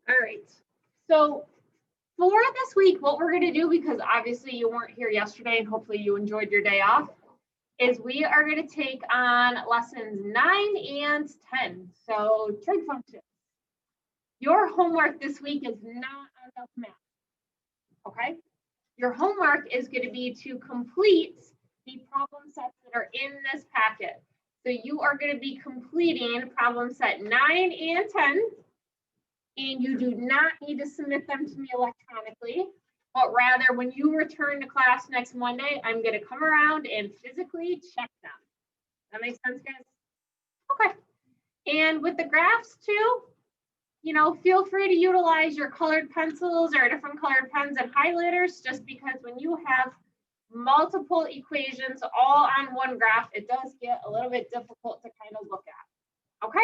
All right. So for this week, what we're going to do, because obviously you weren't here yesterday and hopefully you enjoyed your day off, is we are going to take on lessons 9 and 10. So trig functions. Your homework this week is not on the map. Okay? Your homework is going to be to complete the problem sets that are in this packet. So you are going to be completing problem set 9 and 10. And you do not need to submit them to me electronically, but rather when you return to class next Monday, I'm going to come around and physically check them. That makes sense, guys? Okay. And with the graphs too, feel free to utilize your colored pencils or different colored pens and highlighters, just because when you have multiple equations all on one graph, it does get a little bit difficult to kind of look at. Okay?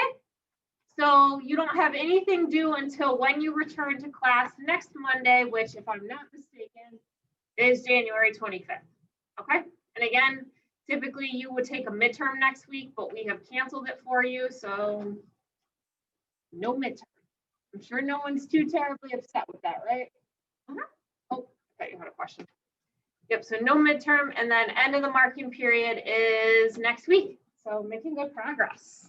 So you don't have anything due until when you return to class next Monday, which, if I'm not mistaken, is January 25th. Okay? And again, typically you would take a midterm next week, but we have canceled it for you, so no midterm. I'm sure no one's too terribly upset with that, right? Oh, I thought you had a question. Yep, so no midterm, and then end of the marking period is next week. So making good progress.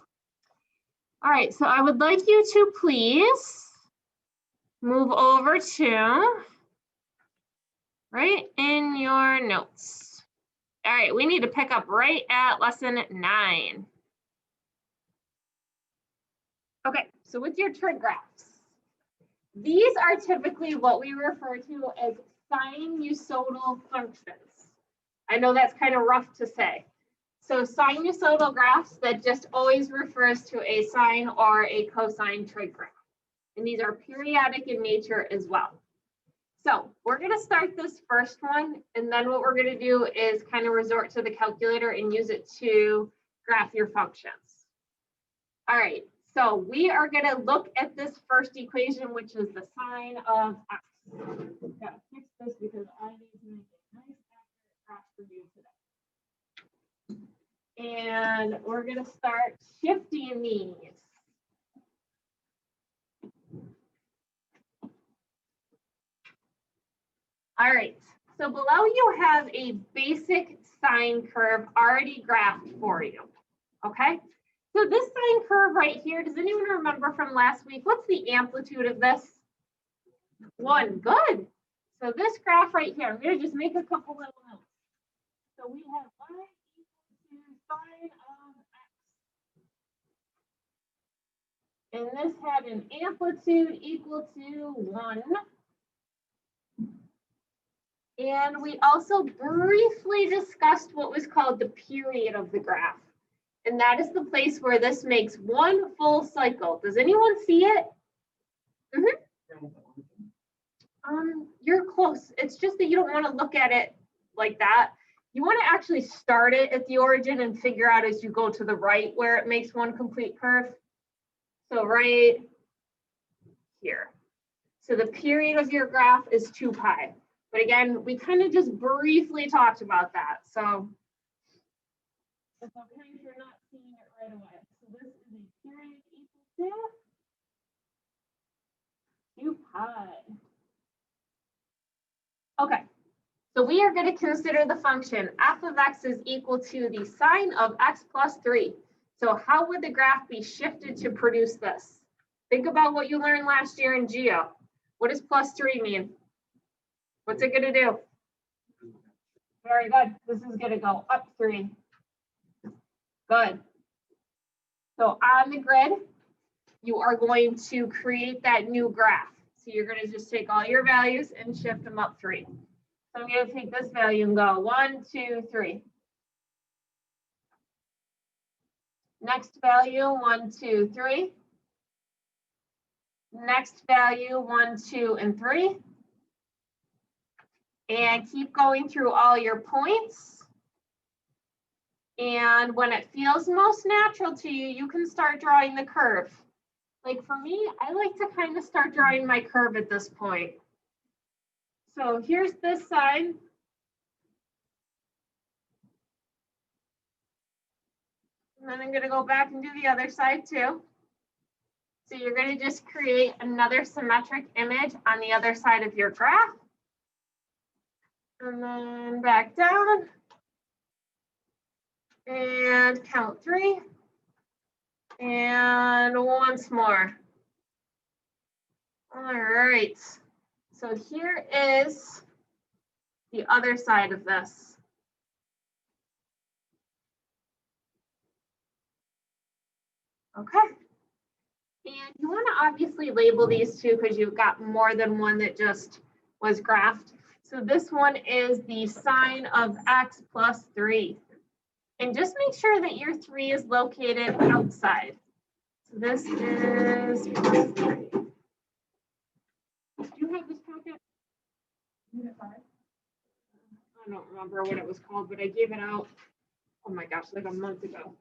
All right, so I would like you to please move over to right in your notes. All right, we need to pick up right at lesson 9. Okay, so with your trig graphs, these are typically what we refer to as sinusoidal functions. I know that's kind of rough to say. So sinusoidal graphs, that just always refers to a sine or a cosine trig graph. And these are periodic in nature as well. So we're going to start this first one, and then what we're going to do is kind of resort to the calculator and use it to graph your functions. All right, so we are going to look at this first equation, which is the sine of x. I've got to fix this because I need to make a nice accurate graph for you today. And we're going to start shifting these. All right, so below you have a basic sine curve already graphed for you, okay? So this sine curve right here, does anyone remember from last week, what's the amplitude of this? 1, good. So this graph right here, I'm going to just make a couple little notes. So we have y equal to sine of x. And this had an amplitude equal to 1. And we also briefly discussed what was called the period of the graph. And that is the place where this makes one full cycle. Does anyone see it? You're close. It's just that you don't want to look at it like that. You want to actually start it at the origin and figure out as you go to the right where it makes one complete curve. So right here. So the period of your graph is 2 pi. But again, we kind of just briefly talked about that. So it's okay if you're not seeing it right away. So this is a period equal to 2 pi. Okay, so we are going to consider the function f of x is equal to the sine of x plus 3. So how would the graph be shifted to produce this? Think about what you learned last year in Geo. What does plus 3 mean? What's it going to do? Very good. This is going to go up 3. Good. So on the grid, you are going to create that new graph. So you're going to just take all your values and shift them up 3. So I'm going to take this value and go 1, 2, 3. Next value, 1, 2, 3. Next value, 1, 2, and 3. And keep going through all your points. And when it feels most natural to you, you can start drawing the curve. Like for me, I like to kind of start drawing my curve at this point. So here's this side. And then I'm going to go back and do the other side too. So you're going to just create another symmetric image on the other side of your graph. And then back down. And count 3. And once more. All right. So here is the other side of this. Okay. And you want to obviously label these two because you've got more than one that just was graphed. So this one is the sine of x plus 3. And just make sure that your 3 is located outside. So this is plus 3. Do you have this packet? Unit 5. I don't remember what it was called, but I gave it out, oh my gosh, like a month ago.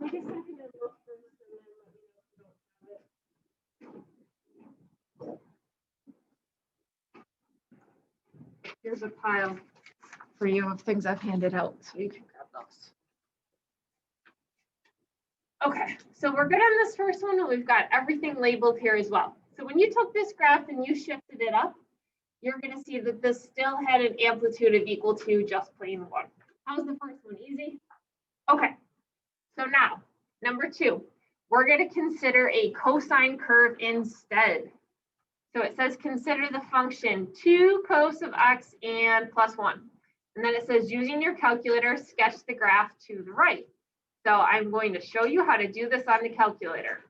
Take a second and look first, and then let me know if you don't have it. Here's a pile for you of things I've handed out, so you can grab those. Okay, so we're good on this first one, and we've got everything labeled here as well. So when you took this graph and you shifted it up, you're going to see that this still had an amplitude of equal to just plain 1. How's the first one? Easy? Okay, so now, number 2, we're going to consider a cosine curve instead. So it says consider the function 2 cos of x and plus 1. And then it says using your calculator, sketch the graph to the right. So I'm going to show you how to do this on the calculator.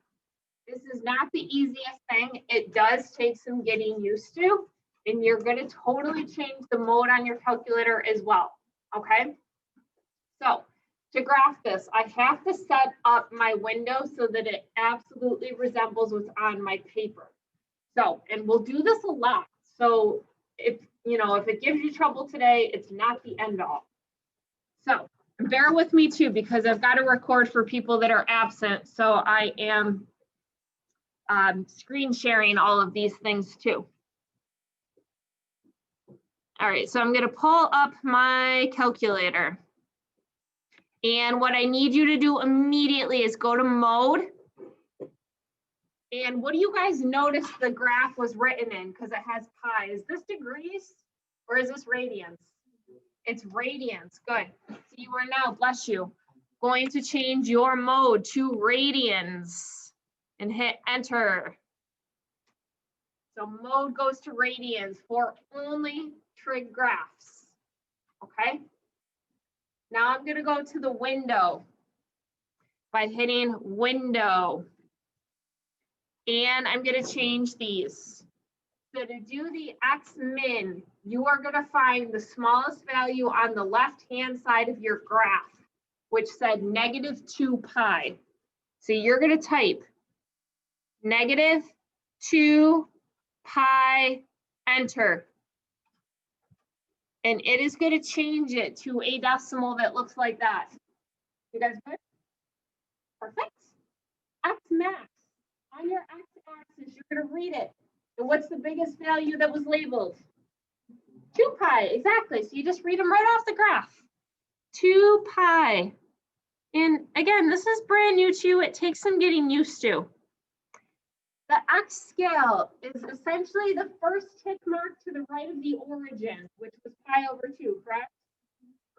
This is not the easiest thing. It does take some getting used to, and you're going to totally change the mode on your calculator as well, okay? So to graph this, I have to set up my window so that it absolutely resembles what's on my paper. So, and we'll do this a lot. So if it gives you trouble today, it's not the end all. So bear with me too, because I've got to record for people that are absent. So I am screen sharing all of these things too. All right, so I'm going to pull up my calculator. And what I need you to do immediately is go to mode. And what do you guys notice the graph was written in? Because it has pi. Is this degrees or is this radians? It's radians. Good. So you are now, bless you, going to change your mode to radians and hit enter. So mode goes to radians for only trig graphs. Okay. Now I'm going to go to the window by hitting window. And I'm going to change these. So to do the x min, you are going to find the smallest value on the left-hand side of your graph, which said -2 pi. So you're going to type -2 pi, enter. And it is going to change it to a decimal that looks like that. You guys good? Perfect. X max. On your x-axis, you're going to read it. And what's the biggest value that was labeled? 2 pi, exactly. So you just read them right off the graph. 2 pi. And again, this is brand new to you. It takes some getting used to. The x scale is essentially the first tick mark to the right of the origin, which was pi over 2, correct?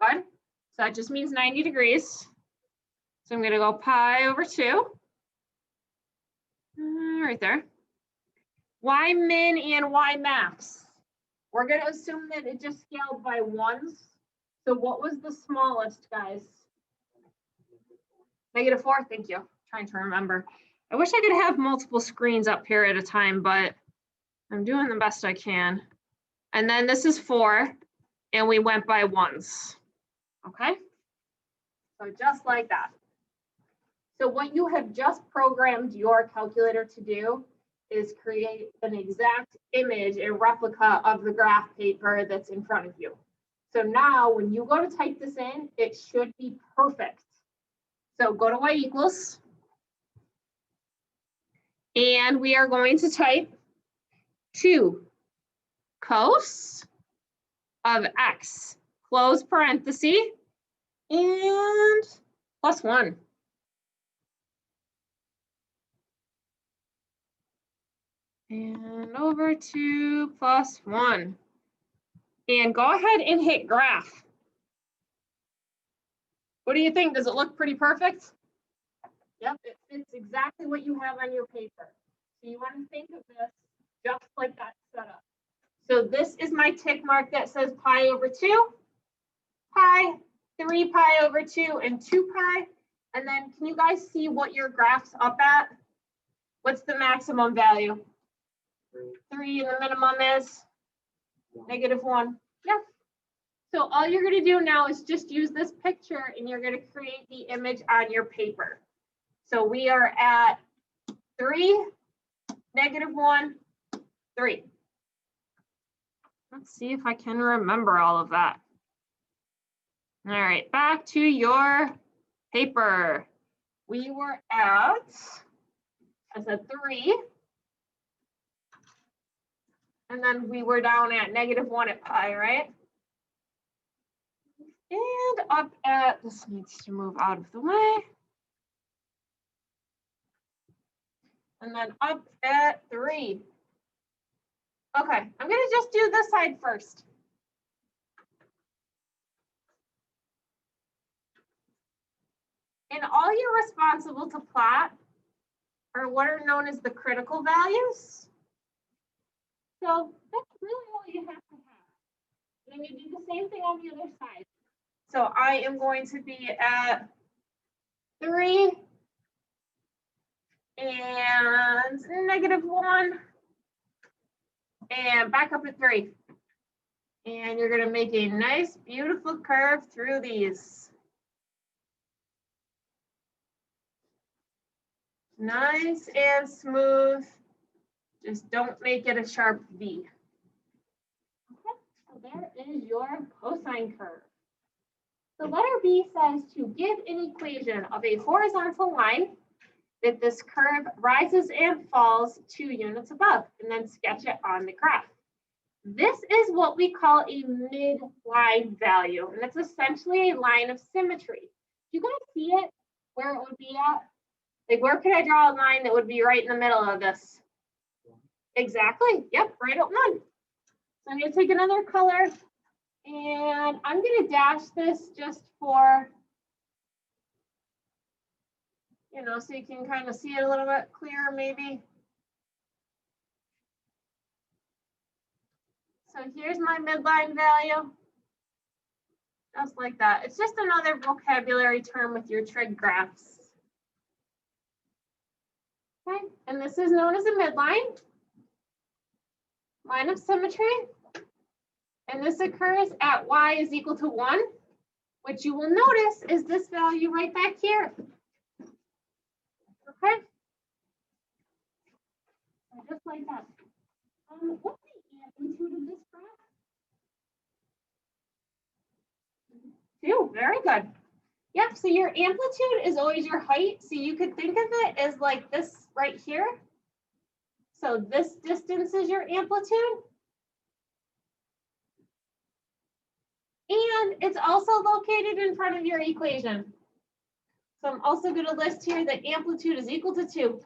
Good. So that just means 90 degrees. So I'm going to go pi over 2. Right there. Y min and Y max. We're going to assume that it just scaled by 1s. So what was the smallest, guys? -4, thank you. I'm trying to remember. I wish I could have multiple screens up here at a time, but I'm doing the best I can. And then this is 4, and we went by 1s. Okay? So just like that. So what you have just programmed your calculator to do is create an exact image, a replica of the graph paper that's in front of you. So now when you go to type this in, it should be perfect. So go to y equals. And we are going to type 2 cos of x close parenthesis, and plus 1. And over to plus 1. And go ahead and hit graph. What do you think? Does it look pretty perfect? Yep, it fits exactly what you have on your paper. So you want to think of this just like that setup. So this is my tick mark that says pi over 2, pi, 3 pi over 2, and 2 pi. And then can you guys see what your graph's up at? What's the maximum value? 3, and the minimum is -1. Yep. So all you're going to do now is just use this picture and you're going to create the image on your paper. So we are at 3, -1, 3. Let's see if I can remember all of that. All right, back to your paper. We were at, I said 3. And then we were down at -1 at pi, right? And up at, this needs to move out of the way. And then up at 3. Okay, I'm gonna just do this side first. And all you're responsible to plot are what are known as the critical values. So that's really all you have to have. And you do the same thing on the other side. So I am going to be at 3 and -1 and back up at 3. And you're going to make a nice, beautiful curve through these. Nice and smooth. Just don't make it a sharp V. Okay, so there is your cosine curve. The letter B says to give an equation of a horizontal line that this curve rises and falls 2 units above, and then sketch it on the graph. This is what we call a midline value, and it's essentially a line of symmetry. Do you guys see it, where it would be at? Like, where could I draw a line that would be right in the middle of this? Exactly, yep, right at 1. So I'm gonna take another color, and I'm gonna dash this just for, you know, so you can kind of see it a little bit clearer maybe. So here's my midline value, just like that. It's just another vocabulary term with your trig graphs. Okay, and this is known as a midline, line of symmetry. And this occurs at y is equal to 1, which you will notice is this value right back here. Okay, so just like that. What's the amplitude of this graph? 2, very good. Yep, so your amplitude is always your height. So you could think of it as like this right here. So this distance is your amplitude. And it's also located in front of your equation. So I'm also going to list here that amplitude is equal to 2.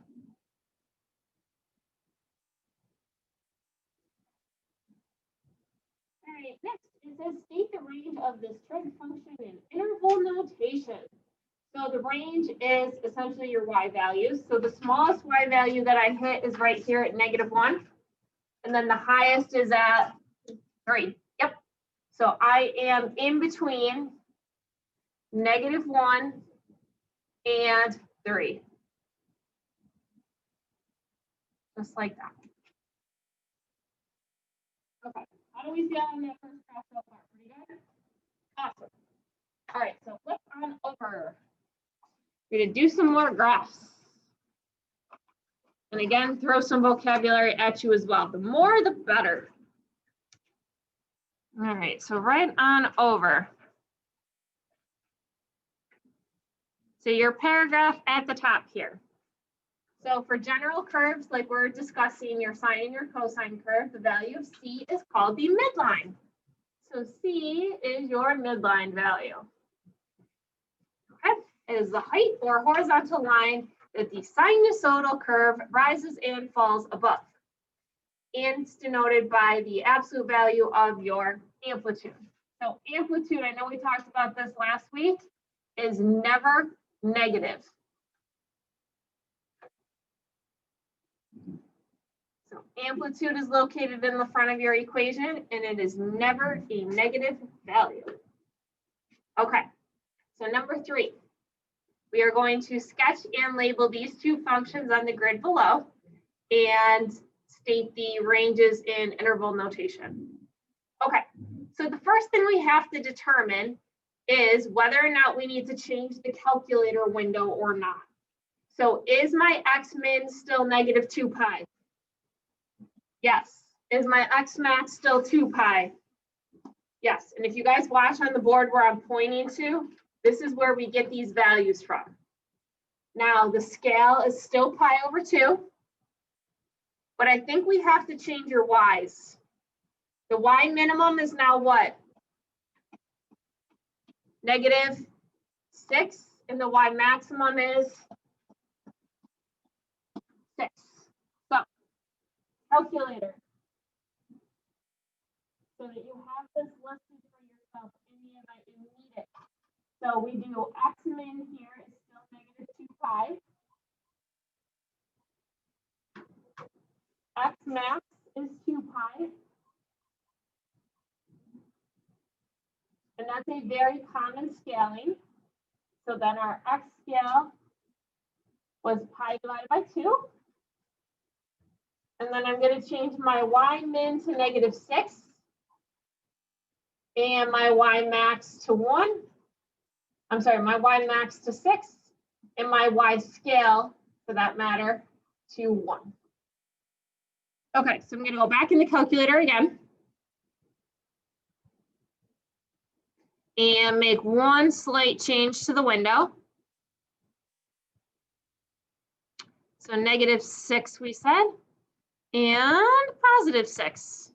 All right, next it says state the range of this trig function in interval notation. So the range is essentially your y values. So the smallest y value that I hit is right here at -1. And then the highest is at 3. Yep. So I am in between -1 and 3. Just like that. Okay. How do we see on that first graph so far? Pretty good? Awesome. All right, so flip on over. We're going to do some more graphs. And again, throw some vocabulary at you as well. The more, the better. All right, so right on over. So your paragraph at the top here. So for general curves, like we're discussing your sine and your cosine curve, the value of C is called the midline. So So C is your midline value. Okay, it is the height or horizontal line that the sinusoidal curve rises and falls above. And it's denoted by the absolute value of your amplitude. So amplitude, I know we talked about this last week, is never negative. So amplitude is located in the front of your equation, and it is never a negative value. Okay, so number 3, we are going to sketch and label these two functions on the grid below and state the ranges in interval notation. Okay, so the first thing we have to determine is whether or not we need to change the calculator window or not. So is my x min still negative 2 pi? Yes. Is my x max still 2 pi? Yes. And if you guys watch on the board where I'm pointing to, this is where we get these values from. Now the scale is still pi over 2, but I think we have to change your y's. The y minimum is now what? Negative 6, and the y maximum is 6. So, calculator, so that you have this listed for yourself in the event you need it. So we do x min here is still negative 2 pi. X max is 2 pi. And that's a very common scaling. So then our x scale was pi divided by 2. And then I'm going to change my y min to negative 6. And my y max to 1. I'm sorry, my y max to 6. And my y scale, for that matter, to 1. Okay, so I'm going to go back in the calculator again. And make one slight change to the window. So negative 6 we said, and positive 6.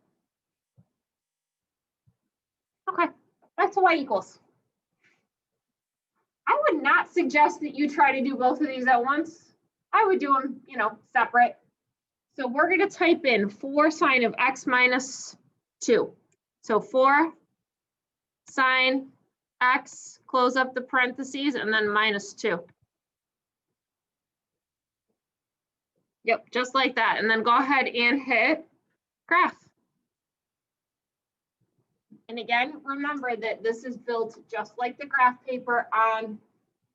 Okay, back to y equals. I would not suggest that you try to do both of these at once. I would do them, separate. So we're going to type in 4 sine of x minus 2. So 4 sine x, close up the parentheses, and then minus 2. Yep, just like that. And then go ahead and hit graph. And again, remember that this is built just like the graph paper on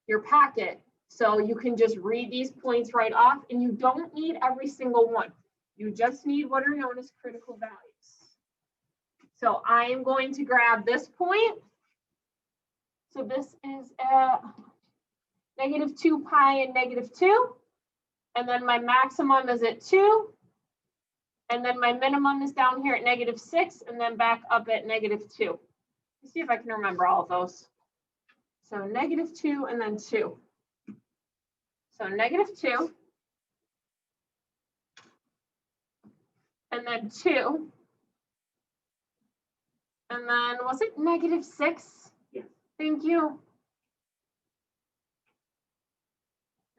your packet. So you can just read these points right off, and you don't need every single one. You just need what are known as critical values. So I am going to grab this point. So this is at negative 2 pi and negative 2. And then my maximum is at 2. And then my minimum is down here at negative 6, and then back up at negative 2. Let's see if I can remember all of those. So negative 2 and then 2. So negative 2. And then 2. And then was it negative 6? Yes. Thank you.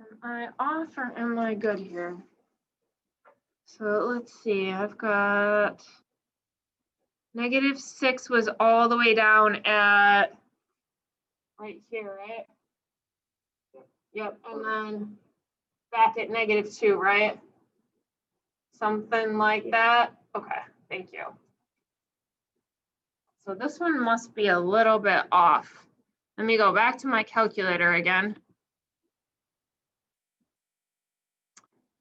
Am I off or am I good here? So let's see, I've got negative 6 was all the way down at right here, right? Yep, and then back at negative 2, right? Something like that. Okay, thank you. So this one must be a little bit off. Let me go back to my calculator again.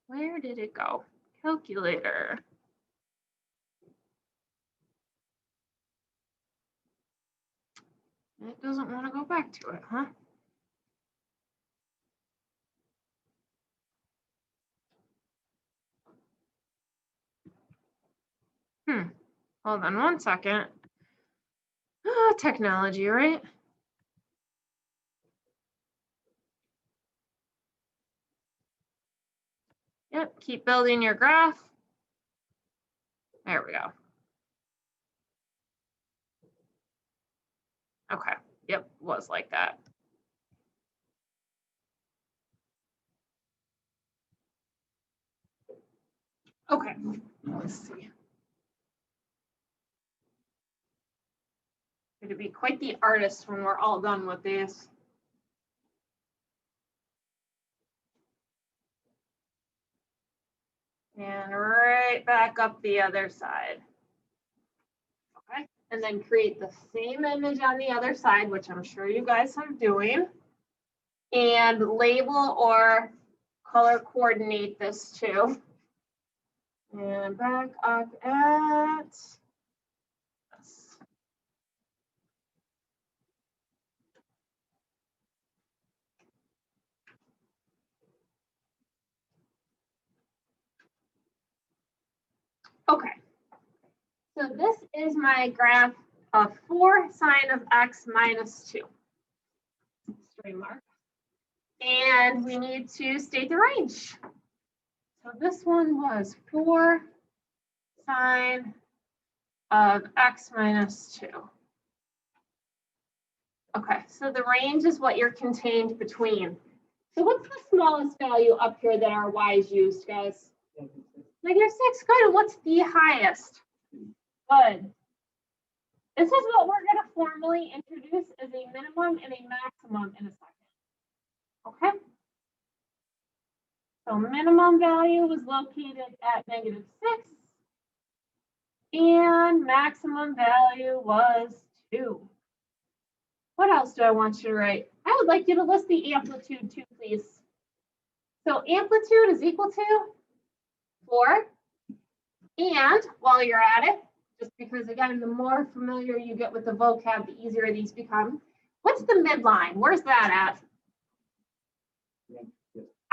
Where did it go? Calculator. It doesn't want to go back to it, huh? Hold on one second. Technology, right? Yep, keep building your graph. There we go. Okay, yep, was like that. Okay, let's see. Going to be quite the artist when we're all done with this. And right back up the other side. Okay, and then create the same image on the other side, which I'm sure you guys are doing. And label or color coordinate this too. And back up at this. Okay, so this is my graph of 4 sine of x minus 2. Straight mark. And we need to state the range. So this one was 4 sine of x minus 2. Okay, so the range is what you're contained between. So what's the smallest value up here that our y's used, guys? -6. Good. And what's the highest? Good. This is what we're going to formally introduce as a minimum and a maximum in a second. Okay? So minimum value was located at -6. And maximum value was 2. What else do I want you to write? I would like you to list the amplitude too, please. So amplitude is equal to 4. And while you're at it, just because again, the more familiar you get with the vocab, the easier these become. What's the midline? Where's that at?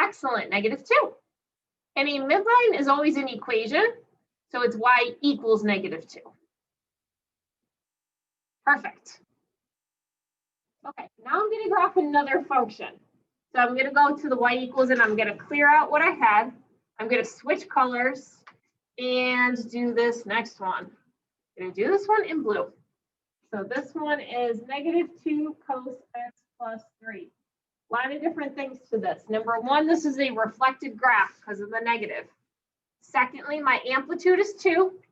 Excellent, -2. And a midline is always an equation. So it's y equals -2. Perfect. Okay, now I'm going to graph another function. So I'm going to go to the y equals and I'm going to clear out what I had. I'm going to switch colors and do this next one. I'm going to do this one in blue. So this one is -2 cos x plus 3. A lot of different things to this. Number one, this is a reflected graph because of the negative. Secondly, my amplitude is 2.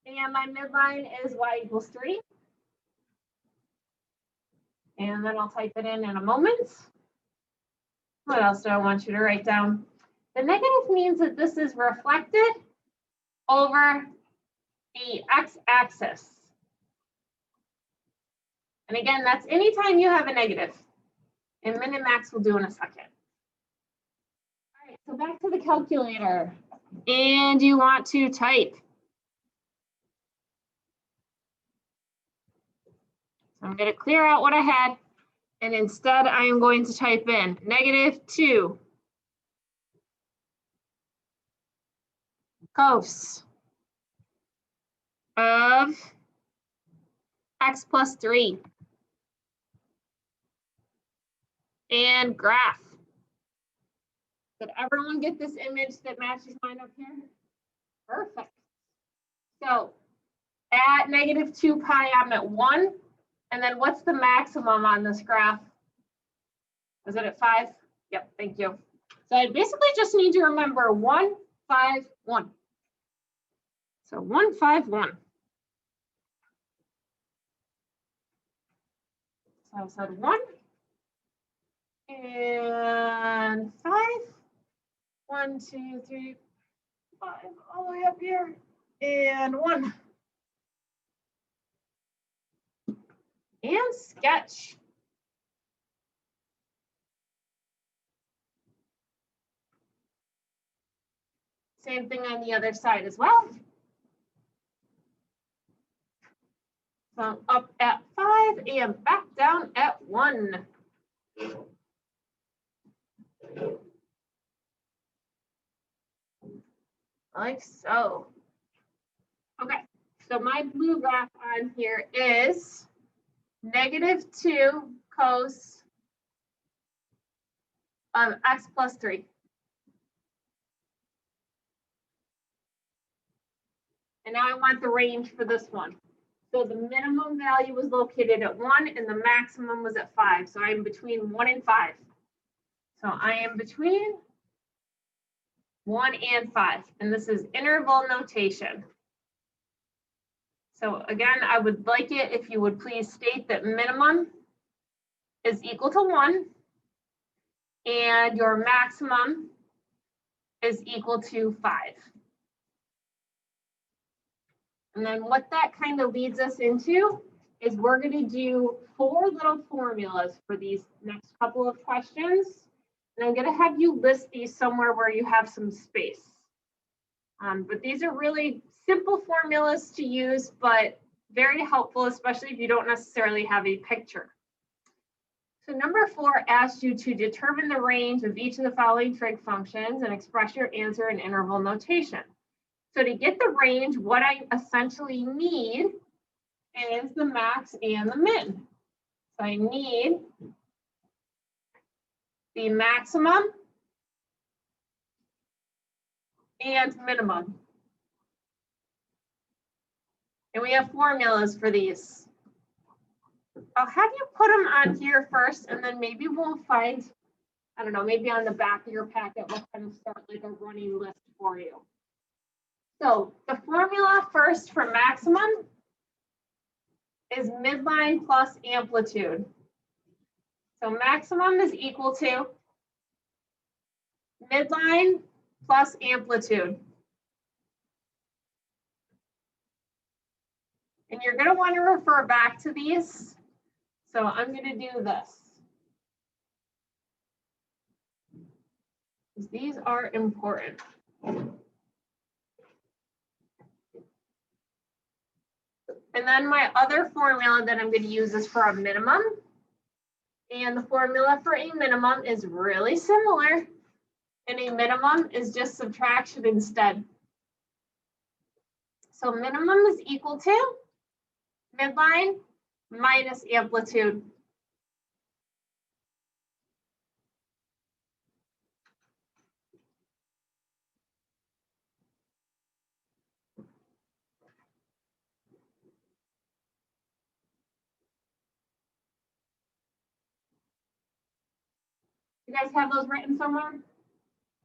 And my midline is y equals 3. And then I'll type it in a moment. What else do I want you to write down? The negative means that this is reflected over the x-axis. And again, that's anytime you have a negative. And min and max we'll do in a second. All right, so back to the calculator. And you want to type. So I'm going to clear out what I had. And instead, I am going to type in -2 cos of x plus 3 and graph. Did everyone get this image that matches mine up here? Perfect. So at -2 pi, I'm at 1. And then what's the maximum on this graph? Was it at 5? Yep, thank you. So I basically just need to remember 1, 5, 1. So 1, 5, 1. So I said 1 and 5. 1, 2, 3, 5, all the way up here, and 1. And sketch. Same thing on the other side as well. So up at 5 and back down at 1. Like so. Okay, so my blue graph on here is -2 cos of x plus 3. And now I want the range for this one. So the minimum value was located at 1 and the maximum was at 5. So I'm between 1 and 5. So I am between 1 and 5. And this is interval notation. So again, I would like it if you would please state that minimum is equal to 1 and your maximum is equal to 5. And then what that kind of leads us into is we're going to do 4 little formulas for these next couple of questions. And I'm going to have you list these somewhere where you have some space. But these are really simple formulas to use, but very helpful, especially if you don't necessarily have a picture. So number 4 asks you to determine the range of each of the following trig functions and express your answer in interval notation. So to get the range, what I essentially need is the max and the min. So I need the maximum and minimum. And we have formulas for these. I'll have you put them on here first, and then maybe we'll find, I don't know, maybe on the back of your packet, we'll kind of start like a running list for you. So the formula first for maximum is midline plus amplitude. So maximum is equal to midline plus amplitude. And you're going to want to refer back to these. So I'm going to do this. These are important. And then my other formula that I'm going to use is for a minimum. And the formula for a minimum is really similar. And a minimum is just subtraction instead. So minimum is equal to midline minus amplitude. You guys have those written somewhere?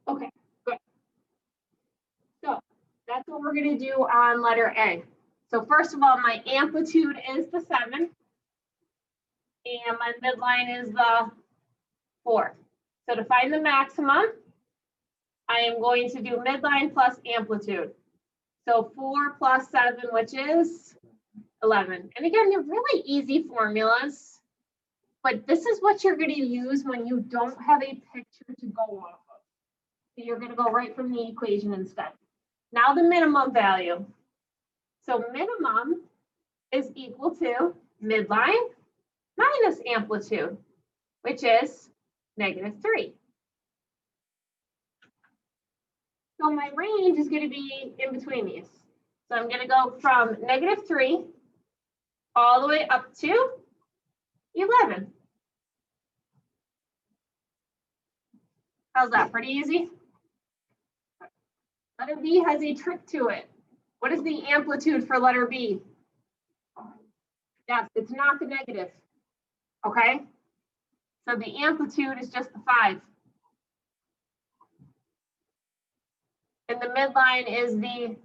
Okay, good. So that's what we're going to do on letter A. So first of all, my amplitude is the 7, and my midline is the 4. So to find the maximum, I am going to do midline plus amplitude. So 4 plus 7, which is 11. And again, they're really easy formulas, but this is what you're going to use when you don't have a picture to go off of. So you're going to go right from the equation instead. Now the minimum value. So minimum is equal to midline minus amplitude, which is -3. So my range is going to be in between these. So I'm going to go from -3 all the way up to 11. How's that? Pretty easy? Letter B has a trick to it. What is the amplitude for letter B? Yes, it's not the negative. Okay? So the amplitude is just the 5. And the midline is the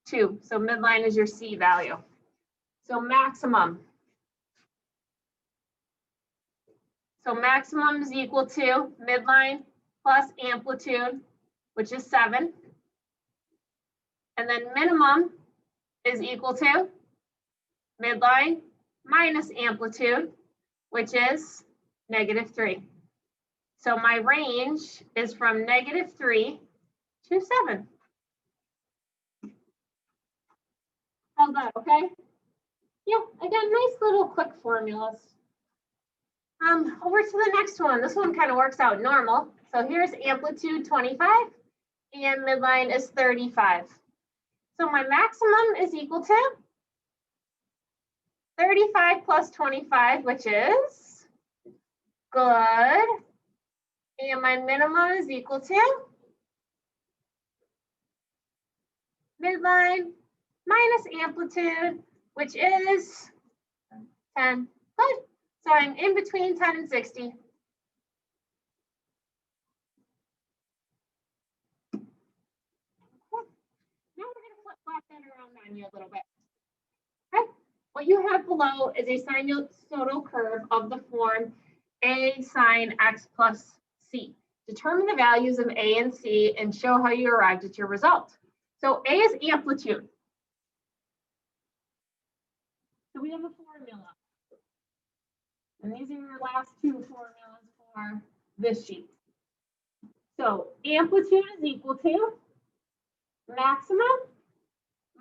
2. So midline is your C value. So maximum. So maximum is equal to midline plus amplitude, which is 7. And then minimum is equal to midline minus amplitude, which is -3. So my range is from -3 to 7. How's that, okay? Yeah, again, nice little quick formulas. Over to the next one. This one kind of works out normal. So here's amplitude 25 and midline is 35. So my maximum is equal to 35 plus 25, which is good. And my minimum is equal to midline minus amplitude, which is 10. Good. So I'm in between 10 and 60. Now we're going to flip that around on you a little bit. Okay. What you have below is a sinusoidal curve of the form A sine x plus c. Determine the values of A and C and show how you arrived at your result. So A is amplitude. So we have a formula. And these are your last two formulas for this sheet. So amplitude is equal to maximum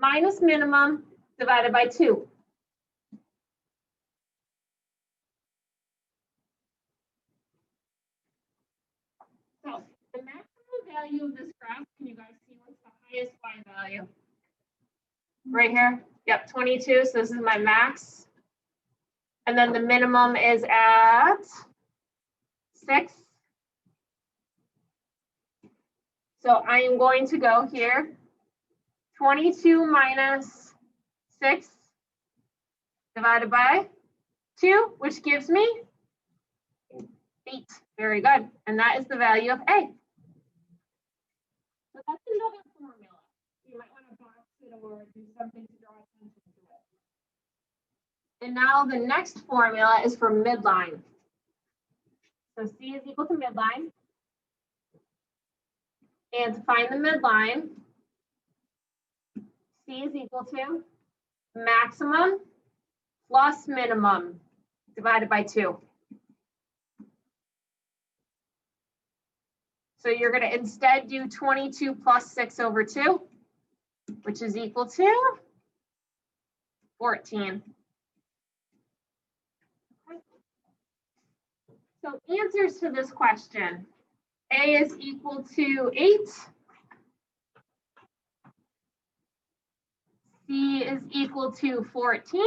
minus minimum divided by 2. So the maximum value of this graph, can you guys see what's the highest y value? Right here? Yep, 22. So this is my max. And then the minimum is at 6. So I am going to go here. 22 minus 6 divided by 2, which gives me 8. Very good. And that is the value of A. So that's another formula. You might want to box it or do something to draw attention to it. And now the next formula is for midline. So C is equal to midline. And to find the midline, C is equal to maximum plus minimum divided by 2. So you're going to instead do 22 plus 6 over 2, which is equal to 14. So answers to this question. A is equal to 8. C is equal to 14.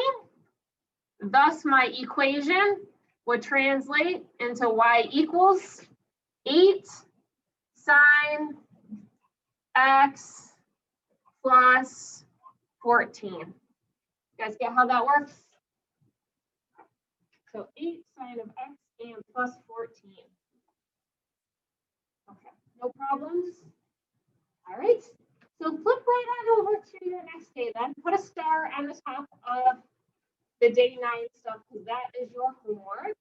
Thus, my equation would translate into y equals 8 sine x plus 14. You guys get how that works? So 8 sine of x and plus 14. Okay, no problems. All right, so flip right on over to your next day then. Put a star on the top of the day 9 stuff because that is your homework.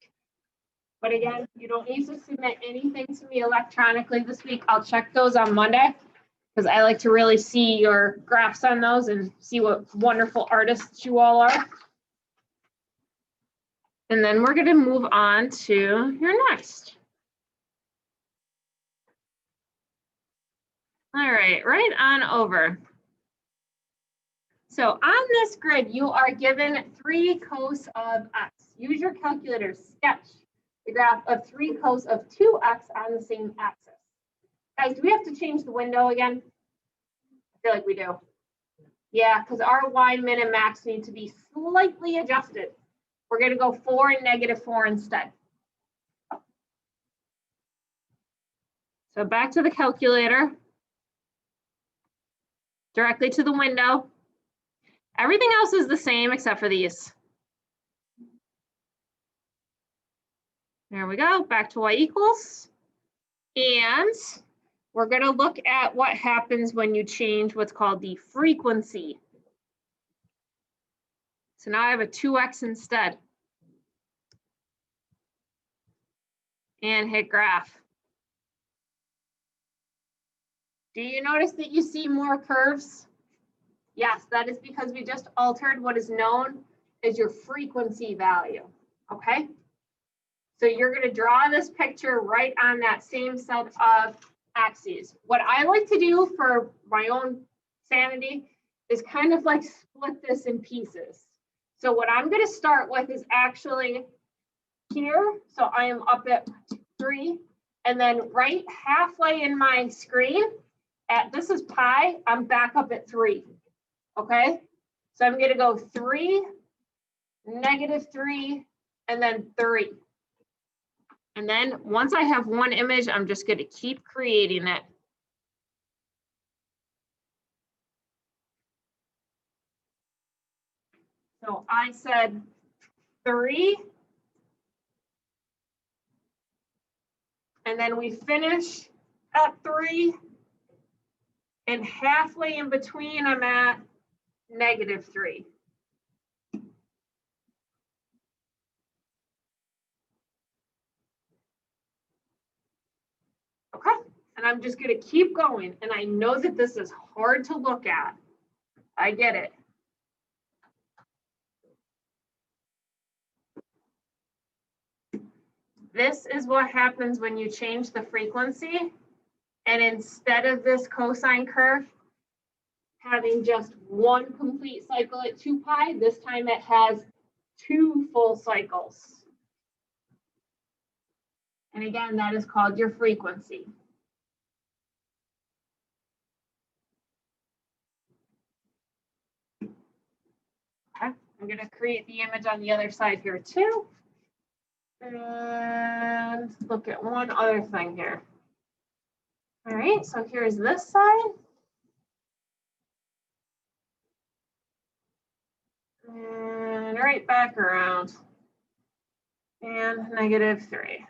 But again, you don't need to submit anything to me electronically this week. I'll check those on Monday because I like to really see your graphs on those and see what wonderful artists you all are. And then we're going to move on to your next. All right, right on over. So on this grid, you are given 3 cos of x. Use your calculator, sketch the graph of 3 cos of 2x on the same axis. Guys, do we have to change the window again? I feel like we do. Yeah, because our y min and max need to be slightly adjusted. We're going to go 4 and -4 instead. So back to the calculator. Directly to the window. Everything else is the same except for these. There we go, back to y equals. And we're going to look at what happens when you change what's called the frequency. So now I have a 2x instead. And hit graph. Do you notice that you see more curves? Yes, that is because we just altered what is known as your frequency value, okay? So you're going to draw this picture right on that same set of axes. What I like to do for my own sanity is kind of like split this in pieces. So what I'm going to start with is actually here. So I am up at 3, and then right halfway in my screen, this is pi, I'm back up at 3. Okay, so I'm going to go 3, -3, and then 3. And then once I have one image, I'm just going to keep creating it. So I said 3. And then we finish at 3. And halfway in between, I'm at -3. Okay, and I'm just going to keep going. And I know that this is hard to look at. I get it. This is what happens when you change the frequency. And instead of this cosine curve having just one complete cycle at 2 pi, this time it has 2 full cycles. And again, that is called your frequency. Okay, I'm going to create the image on the other side here too. And look at one other thing here. All right, so here's this side. And right back around. And -3.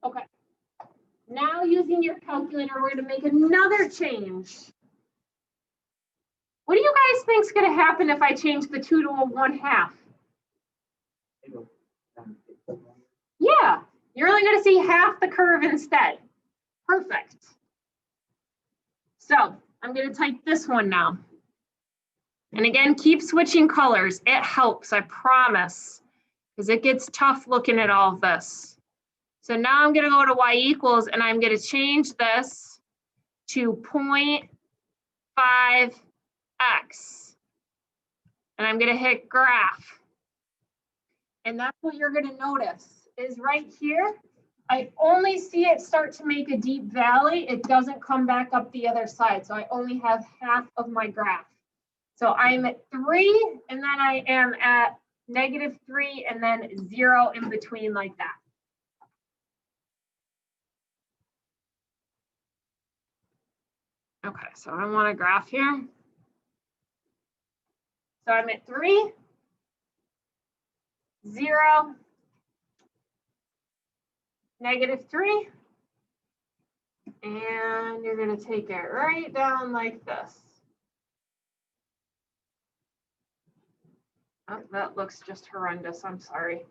Okay. Now using your calculator, we're going to make another change. What do you guys think is going to happen if I change the 2 to a 1/2? Yeah, you're only going to see half the curve instead. Perfect. So I'm going to type this one now. And again, keep switching colors. It helps, I promise, because it gets tough looking at all of this. So now I'm going to go to y equals, and I'm going to change this to 0.5x. And I'm going to hit graph. And that's what you're going to notice is right here, I only see it start to make a deep valley. It doesn't come back up the other side. So I only have half of my graph. So I'm at 3, and then I am at -3, and then 0 in between like that. Okay, so I want a graph here. So I'm at 3, 0, -3, and you're going to take it right down like this. Oh, that looks just horrendous. I'm sorry.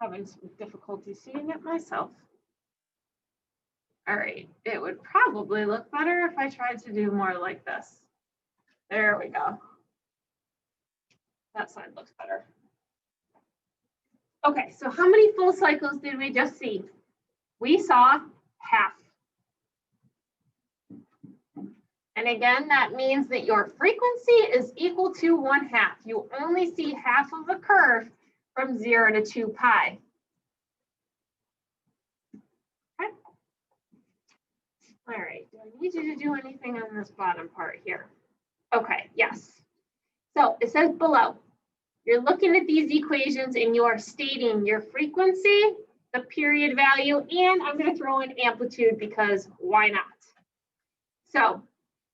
Having some difficulty seeing it myself. All right, it would probably look better if I tried to do more like this. There we go. That side looks better. Okay, so how many full cycles did we just see? We saw half. And again, that means that your frequency is equal to 1/2. You only see half of a curve from 0 to 2 pi. Okay. All right, do I need you to do anything on this bottom part here? Okay, yes. So it says below, you're looking at these equations and you are stating your frequency, the period value, and I'm going to throw in amplitude because why not? So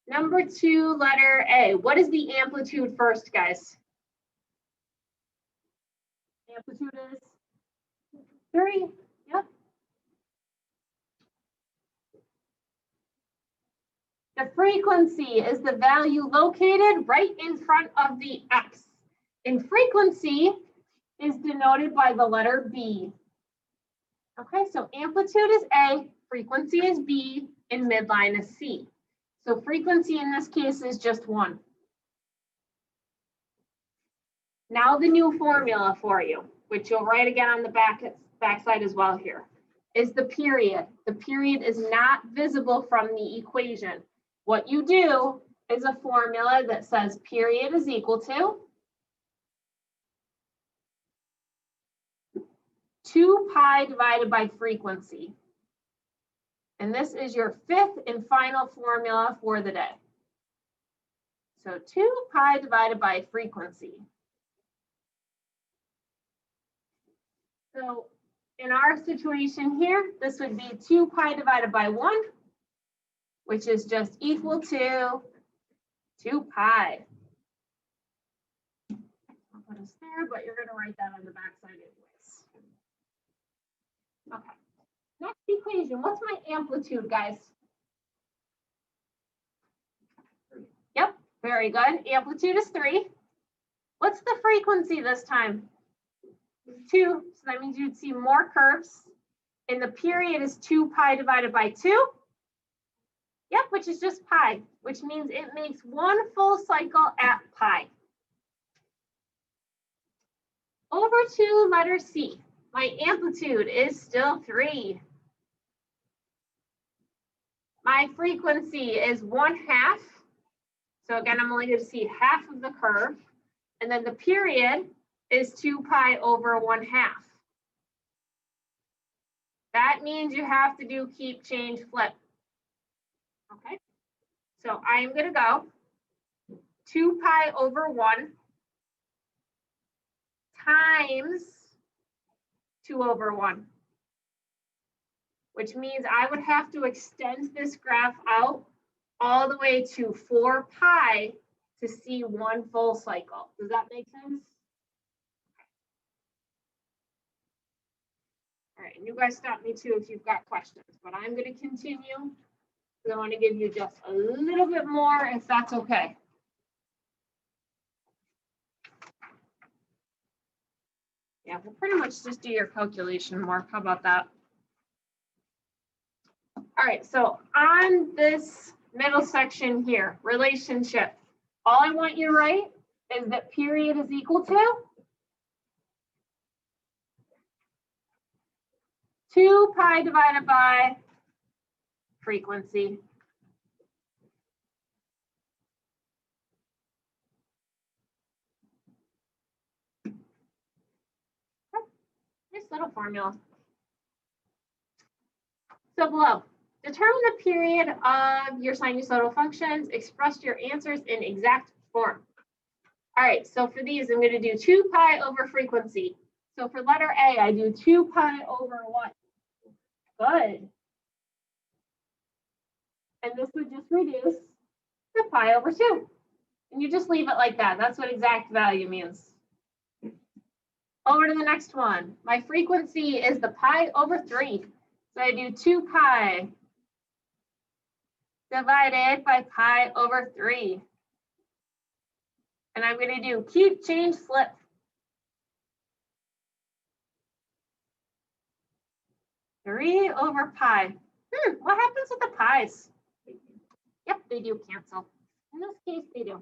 number 2, letter A. What is the amplitude first, guys? Amplitude is 3. Yep. The frequency is the value located right in front of the x. And frequency is denoted by the letter B. Okay, so amplitude is A, frequency is B, and midline is C. So frequency in this case is just 1. Now the new formula for you, which you'll write again on the back side as well here, is the period. The period is not visible from the equation. What you do is a formula that says period is equal to 2 pi divided by frequency. And this is your 5th and final formula for the day. So 2 pi divided by frequency. So in our situation here, this would be 2 pi divided by 1, which is just equal to 2 pi. I'll put us there, but you're going to write that on the back side anyways. Okay. Next equation, what's my amplitude, guys? Yep, very good. Amplitude is 3. What's the frequency this time? 2, so that means you'd see more curves. And the period is 2 pi divided by 2. Yep, which is just pi, which means it makes 1 full cycle at pi. Over to letter C. My amplitude is still 3. My frequency is 1/2. So again, I'm only going to see half of the curve. And then the period is 2 pi over 1/2. That means you have to do keep, change, flip. Okay, so I'm going to go 2 pi over 1 times 2 over 1, which means I would have to extend this graph out all the way to 4 pi to see 1 full cycle. Does that make sense? All right, and you guys stop me too if you've got questions, but I'm going to continue. So I want to give you just a little bit more, if that's okay. Yeah, we'll pretty much just do your calculation more. How about that? All right, so on this middle section here, relationship, all I want you to write is that period is equal to 2 pi divided by frequency. Nice little formula. So below, determine the period of your sinusoidal functions. Express your answers in exact form. All right, so for these, I'm going to do 2 pi over frequency. So for letter A, I do 2 pi over what? Good. And this would just reduce to pi over 2. And you just leave it like that. That's what exact value means. Over to the next one. My frequency is the pi over 3. So I do 2 pi divided by pi over 3. And I'm going to do keep, change, flip. Three over pi. What happens with the pies? Yep, they do cancel. In this case, they do.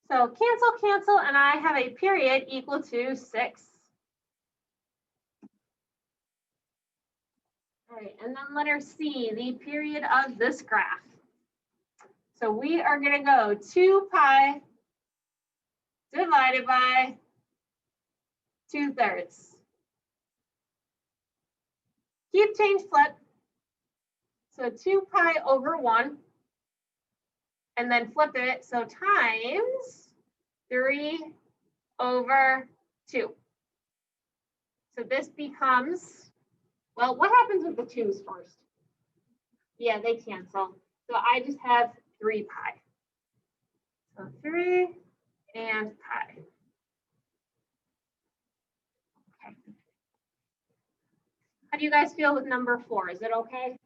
So cancel, cancel, and I have a period equal to 6. All right, and then letter C, the period of this graph. So we are going to go 2 pi divided by 2/3. Keep, change, flip. So 2 pi over 1. And then flip it, so times 3 over 2. So this becomes, well, what happens with the 2's first? Yeah, they cancel. So I just have 3 pi. So 3 and pi. Okay. How do you guys feel with number 4? Is it okay?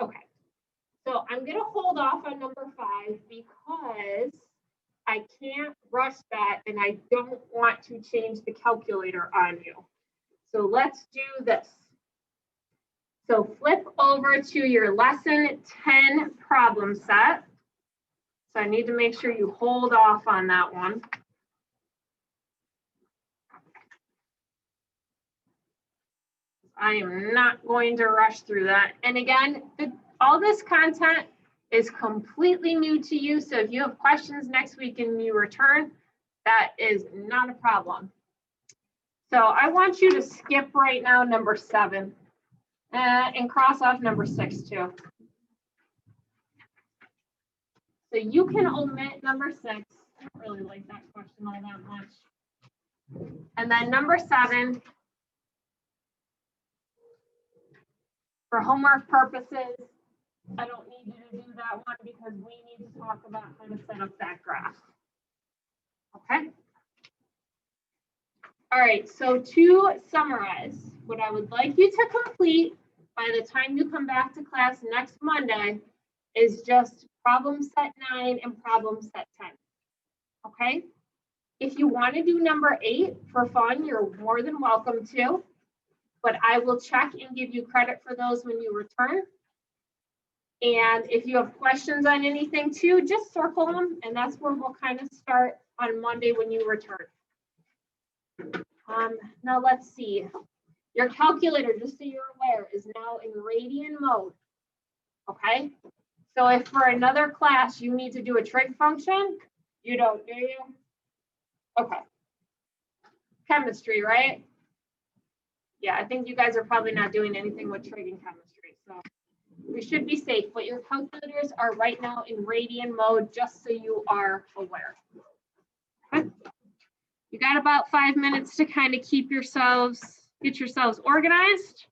Okay. So I'm going to hold off on number 5 because I can't rush that and I don't want to change the calculator on you. So let's do this. So flip over to your lesson 10 problem set. So I need to make sure you hold off on that one. I am not going to rush through that. And again, all this content is completely new to you. So if you have questions next week and you return, that is not a problem. So I want you to skip right now number 7 and cross off number 6 too. So you can omit number 6. I don't really like that question all that much. And then number 7, For homework purposes, I don't need you to do that one because we need to talk about how to set up that graph. Okay? All right, so to summarize, what I would like you to complete by the time you come back to class next Monday is just problem set 9 and problem set 10. Okay? If you want to do number 8 for fun, you're more than welcome to, but I will check and give you credit for those when you return. And if you have questions on anything too, just circle them, and that's where we'll kind of start on Monday when you return. Now let's see. Your calculator, just so you're aware, is now in radian mode. Okay? So if for another class you need to do a trig function, you don't, do you? Okay. Chemistry, right? Yeah, I think you guys are probably not doing anything with trig and chemistry, so we should be safe, but your calculators are right now in radian mode, just so you are aware. Okay. You got about 5 minutes to kind of get yourselves organized.